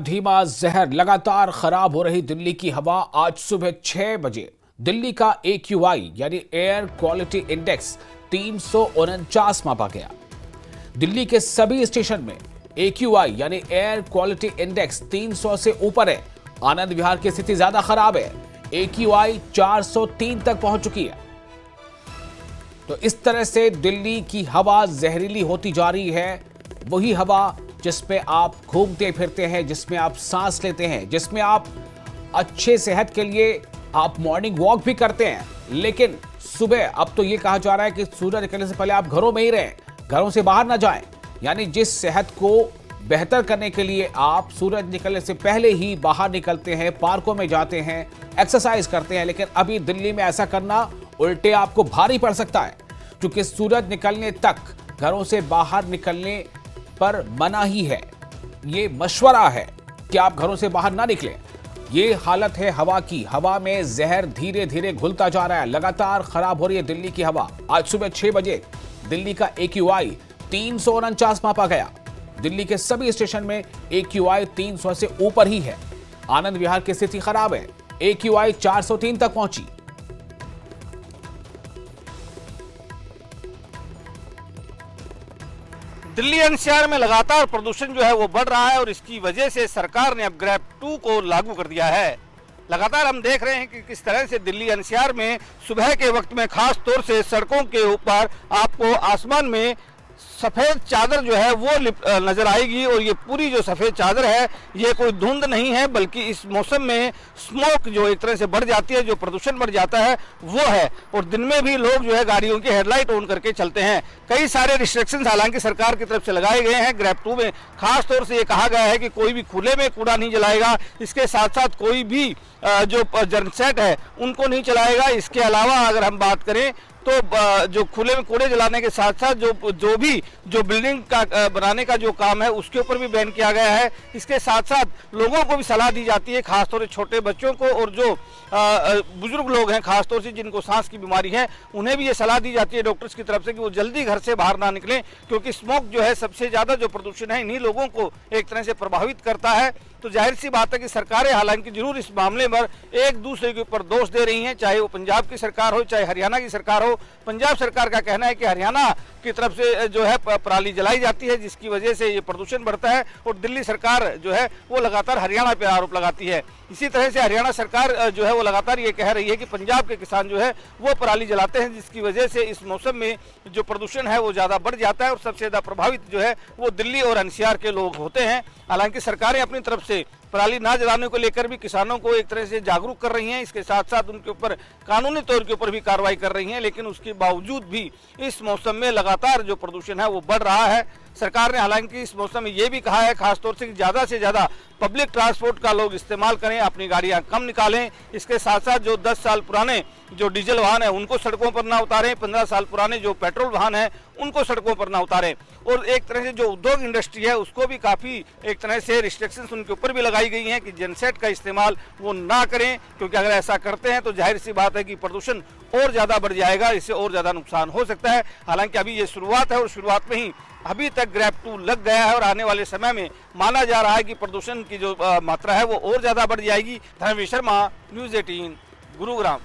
धीमा जहर लगातार खराब हो रही दिल्ली की हवा। आज सुबह 6 बजे दिल्ली का AQI यानी एयर क्वालिटी इंडेक्स 349 मापा गया। दिल्ली के सभी स्टेशन में AQI यानी एयर क्वालिटी इंडेक्स 300 से ऊपर है। आनंद विहार की स्थिति ज्यादा खराब है, AQI 403 तक पहुंच चुकी है। तो इस तरह से दिल्ली की हवा जहरीली होती जा रही है। वही हवा जिसमें आप घूमते फिरते हैं, जिसमें आप सांस लेते हैं, जिसमें आप अच्छे सेहत के लिए आप मॉर्निंग वॉक भी करते हैं। लेकिन सुबह अब तो ये कहा जा रहा है कि सूरज निकलने से पहले आप घरों में ही रहें, घरों से बाहर ना जाएं। यानी जिस सेहत को बेहतर करने के लिए आप सूरज निकलने से पहले ही बाहर निकलते हैं, पार्कों में जाते हैं, एक्सरसाइज करते हैं, लेकिन अभी दिल्ली में ऐसा करना उल्टे आपको भारी पड़ सकता है, क्योंकि सूरज निकलने तक घरों से बाहर निकलने पर मना ही है। ये मशवरा है कि आप घरों से बाहर ना निकलें। ये हालत है हवा की। हवा में जहर धीरे धीरे घुलता जा रहा है। लगातार खराब हो रही है दिल्ली की हवा। आज सुबह 6 बजे दिल्ली का AQI 349 मापा गया। दिल्ली के सभी स्टेशन में AQI 300 से ऊपर ही है। आनंद विहार की स्थिति खराब है, AQI 403 तक पहुंची। दिल्ली NCR में लगातार प्रदूषण जो है वो बढ़ रहा है और इसकी वजह से सरकार ने अब ग्रैब 2 को लागू कर दिया है। लगातार हम देख रहे हैं कि किस तरह से दिल्ली NCR में सुबह के वक्त में खास तौर से सड़कों के ऊपर आपको आसमान में सफ़ेद चादर जो है वो नजर आएगी। और ये पूरी जो सफ़ेद चादर है ये कोई धुंध नहीं है, बल्कि इस मौसम में स्मोक जो एक तरह से बढ़ जाती है, जो प्रदूषण बढ़ जाता है वो है। और दिन में भी लोग जो है गाड़ियों की हेडलाइट ऑन करके चलते हैं। कई सारे रिस्ट्रिक्शंस हालांकि सरकार की तरफ से लगाए गए हैं। ग्रैब 2 में खास तौर से ये कहा गया है कि कोई भी खुले में कूड़ा नहीं जलाएगा। इसके साथ साथ कोई भी जो जनसेट है उनको नहीं चलाएगा। इसके अलावा अगर हम बात करें तो जो खुले में कूड़े जलाने के साथ साथ जो बिल्डिंग का बनाने का जो काम है उसके ऊपर भी बैन किया गया है। इसके साथ साथ लोगों को भी सलाह दी जाती है, खासतौर से छोटे बच्चों को और जो बुजुर्ग लोग हैं खासतौर से जिनको सांस की बीमारी है उन्हें भी ये सलाह दी जाती है डॉक्टर्स की तरफ से कि वो जल्दी घर से बाहर ना निकलें, क्योंकि स्मोक जो है सबसे ज़्यादा जो प्रदूषण है इन्हीं लोगों को एक तरह से प्रभावित करता है। तो जाहिर सी बात है कि सरकारें हालांकि जरूर इस मामले पर एक दूसरे के ऊपर दोष दे रही हैं, चाहे वो पंजाब की सरकार हो चाहे हरियाणा की सरकार हो। पंजाब सरकार का कहना है कि हरियाणा की तरफ से जो है पराली जलाई जाती है जिसकी वजह से ये प्रदूषण बढ़ता है, और दिल्ली सरकार जो है वो लगातार हरियाणा पर आरोप लगाती है। इसी तरह से हरियाणा सरकार जो है वो लगातार ये कह रही है कि पंजाब के किसान जो है वो पराली जलाते हैं, जिसकी वजह से इस मौसम में जो प्रदूषण है वो ज़्यादा बढ़ जाता है और सबसे ज़्यादा प्रभावित जो है वो दिल्ली और NCR के लोग होते हैं। हालांकि सरकारें अपनी तरफ से पराली ना जलाने को लेकर भी किसानों को एक तरह से जागरूक कर रही हैं, इसके साथ साथ उनके ऊपर कानूनी तौर के ऊपर भी कार्रवाई कर रही हैं, लेकिन उसके बावजूद भी इस मौसम में लगातार जो प्रदूषण है वो बढ़ रहा है। सरकार ने हालांकि इस मौसम में ये भी कहा है खासतौर से ज़्यादा से ज़्यादा पब्लिक ट्रांसपोर्ट का लोग इस्तेमाल करें, अपनी गाड़ियां कम निकालें। इसके साथ साथ जो 10 साल पुराने जो डीजल वाहन है उनको सड़कों पर ना उतारें, 15 साल पुराने जो पेट्रोल वाहन है उनको सड़कों पर ना उतारें। और एक तरह से जो उद्योग इंडस्ट्री है उसको भी काफ़ी एक तरह से रिस्ट्रिक्शंस उनके ऊपर भी लगाई गई हैं कि जनसेट का इस्तेमाल वो ना करें, क्योंकि अगर ऐसा करते हैं तो जाहिर सी बात है कि प्रदूषण और ज़्यादा बढ़ जाएगा, इससे और ज़्यादा नुकसान हो सकता है। हालांकि अभी ये शुरुआत है और शुरुआत में ही अभी तक ग्रैब 2 लग गया है और आने वाले समय में माना जा रहा है कि प्रदूषण की जो मात्रा है वो और ज़्यादा बढ़ जाएगी। धर्मेश शर्मा, न्यूज़ 18, गुरुग्राम।